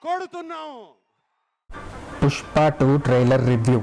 కొడుతున్నాము. Pushpa 2 trailer review.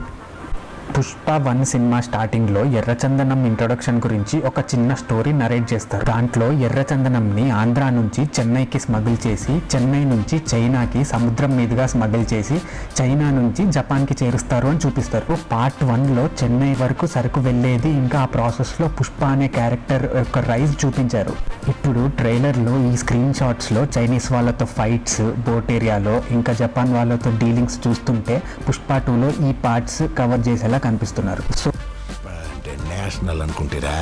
Pushpa 1 cinema స్టార్టింగ్లో ఎర్రచందనం introduction గురించి ఒక చిన్న స్టోరీ నరేట్ చేస్తారు. దాంట్లో ఎర్రచందనంని ఆంధ్రా నుంచి చెన్నైకి స్మగుల్ చేసి, చెన్నై నుంచి చైనాకి సముద్రం మీదుగా స్మగుల్ చేసి, చైనా నుంచి జపాన్కి చేరుస్తారు అని చూపిస్తారు. పార్ట్ 1లో చెన్నై వరకు సరుకు వెళ్ళేది, ఇంకా ఆ ప్రాసెస్లో పుష్ప అనే క్యారెక్టర్ యొక్క రైజ్ చూపించారు. ఇప్పుడు ట్రైలర్లో ఈ స్క్రీన్ షాట్స్లో చైనీస్ వాళ్ళతో ఫైట్స్, బోట్ ఏరియాలో, ఇంకా జపాన్ వాళ్ళతో డీలింగ్స్ చూస్తుంటే పుష్ప 2లో ఈ పార్ట్స్ కవర్ చేసేలా కనిపిస్తున్నారు. సో నేషనల్ అనుకుంటారా,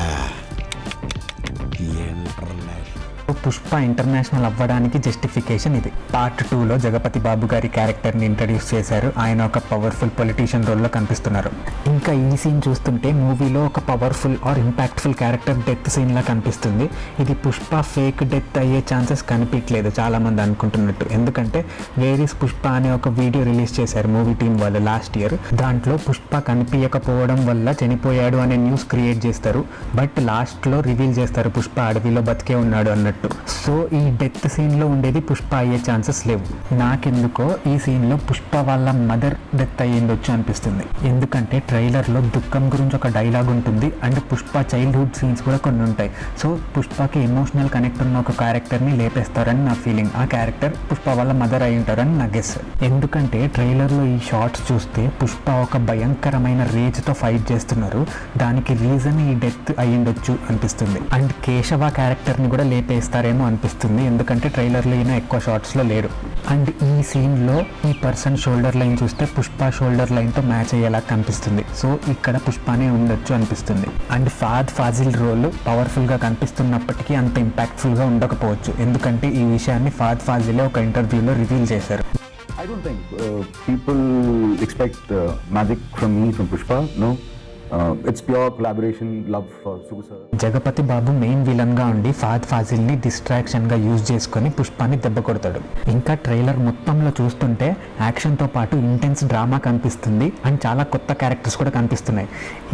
పుష్ప ఇంటర్నేషనల్ అవ్వడానికి జస్టిఫికేషన్ ఇది. పార్ట్ 2లో జగపతి బాబు గారి క్యారెక్టర్ని ఇంట్రడ్యూస్ చేశారు. ఆయన ఒక పవర్ఫుల్ పొలిటీషియన్ రోల్లో కనిపిస్తున్నారు. ఇంకా ఈ సీన్ చూస్తుంటే మూవీలో ఒక powerful or impactful character death సీన్లా కనిపిస్తుంది. ఇది పుష్ప ఫేక్ డెత్ అయ్యే ఛాన్సెస్ కనిపించలేదు చాలామంది అనుకుంటున్నట్టు. ఎందుకంటే వేర్ ఇస్ పుష్ప అనే ఒక వీడియో రిలీజ్ చేశారు మూవీ టీం వాళ్ళు లాస్ట్ ఇయర్. దాంట్లో పుష్ప కనిపించకపోవడం వల్ల చనిపోయాడు అనే న్యూస్ క్రియేట్ చేస్తారు. బట్ లాస్ట్లో రివీల్ చేస్తారు పుష్ప అడవిలో బతికే ఉన్నాడు అన్నట్టు. సో ఈ డెత్ సీన్లో ఉండేది పుష్ప అయ్యే ఛాన్సెస్ లేవు. నాకెందుకో ఈ సీన్లో పుష్ప వాళ్ళ మదర్ డెత్ అయ్యిండొచ్చు అనిపిస్తుంది. ఎందుకంటే ట్రైలర్లో దుఃఖం గురించి ఒక డైలాగ్ ఉంటుంది అండ్ పుష్ప చైల్డ్హుడ్ సీన్స్ కూడా కొన్ని ఉంటాయి. సో పుష్పకి ఎమోషనల్ కనెక్ట్ ఉన్న ఒక క్యారెక్టర్ని లేపేస్తారని నా ఫీలింగ్. ఆ క్యారెక్టర్ పుష్ప వాళ్ళ మదర్ అయి ఉంటారని నా గెస్. ఎందుకంటే ట్రైలర్లో ఈ షార్ట్స్ చూస్తే పుష్ప ఒక భయంకరమైన రేజ్తో ఫైట్ చేస్తున్నారు. దానికి రీజన్ ఈ డెత్ అయ్యిండొచ్చు అనిపిస్తుంది. అండ్ కేశవ క్యారెక్టర్ని కూడా లేపేస్తారేమో అనిపిస్తుంది. ఎందుకంటే ట్రైలర్లో ఈయన ఎక్కువ షార్ట్స్లో లేడు. అండ్ ఈ సీన్లో ఈ పర్సన్ షోల్డర్ లైన్ చూస్తే పుష్ప షోల్డర్ లైన్తో మ్యాచ్ అయ్యేలా కనిపిస్తుంది. సో ఇక్కడ పుష్పనే ఉండొచ్చు అనిపిస్తుంది. అండ్ ఫాద్ ఫాజిల్ రోల్ పవర్ఫుల్గా కనిపిస్తున్నప్పటికీ అంత ఇంపాక్ట్ఫుల్గా ఉండకపోవచ్చు. ఎందుకంటే ఈ విషయాన్ని ఫాద్ ఫాజిలే ఒక ఇంటర్వ్యూలో రివీల్ చేశారు. I don't think people expect magic from me, from Pushpa. No. It's pure collaboration, love for Sugu sir. Jagapathi Babu main విలన్గా ఉండి ఫాద్ ఫాజిల్ని డిస్ట్రాక్షన్గా యూజ్ చేసుకొని పుష్పాన్ని దెబ్బ కొడతాడు. ఇంకా ట్రైలర్ మొత్తంలో చూస్తుంటే యాక్షన్తో పాటు ఇంటెన్స్ డ్రామా కనిపిస్తుంది అండ్ చాలా కొత్త క్యారెక్టర్స్ కూడా కనిపిస్తున్నాయి.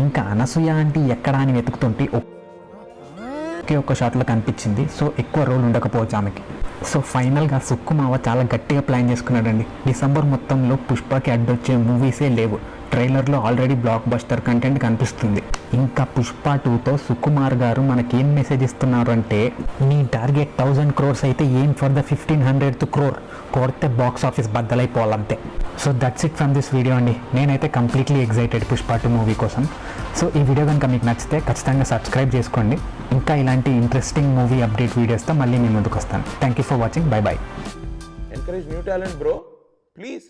ఇంకా అనసూయ అంటే ఎక్కడా అని వెతుకుతుంటే ఒకే ఒక్క షాట్లో కనిపించింది. సో ఎక్కువ రోల్ ఉండకపోవచ్చు ఆమెకి. సో ఫైనల్గా సుక్కుమావ చాలా గట్టిగా ప్లాన్ చేసుకున్నాడండి. డిసెంబర్ మొత్తంలో పుష్పకి అడ్డొచ్చే మూవీసే లేవు. ట్రైలర్లో ఆల్రెడీ బ్లాక్ బస్టర్ కంటెంట్ కనిపిస్తుంది. ఇంకా పుష్ప 2తో సుకుమార్ గారు మనకేం మెసేజ్ ఇస్తున్నారు అంటే, నీ టార్గెట్ 1000 crores అయితే ఏం ఫర్ ద 1500th crore కొడితే బాక్స్ ఆఫీస్ బద్దలైపోవాలంతే. So that's it from this video అండి. నేనైతే కంప్లీట్లీ ఎగ్జైటెడ్ పుష్ప 2 మూవీ కోసం. సో ఈ వీడియో కనుక మీకు నచ్చితే ఖచ్చితంగా సబ్స్క్రైబ్ చేసుకోండి. ఇంకా ఇలాంటి ఇంట్రెస్టింగ్ మూవీ అప్డేట్ వీడియోస్తో మళ్ళీ మీ ముందుకు వస్తాను. Thank you for watching. Bye bye. Encourage new talent bro, please.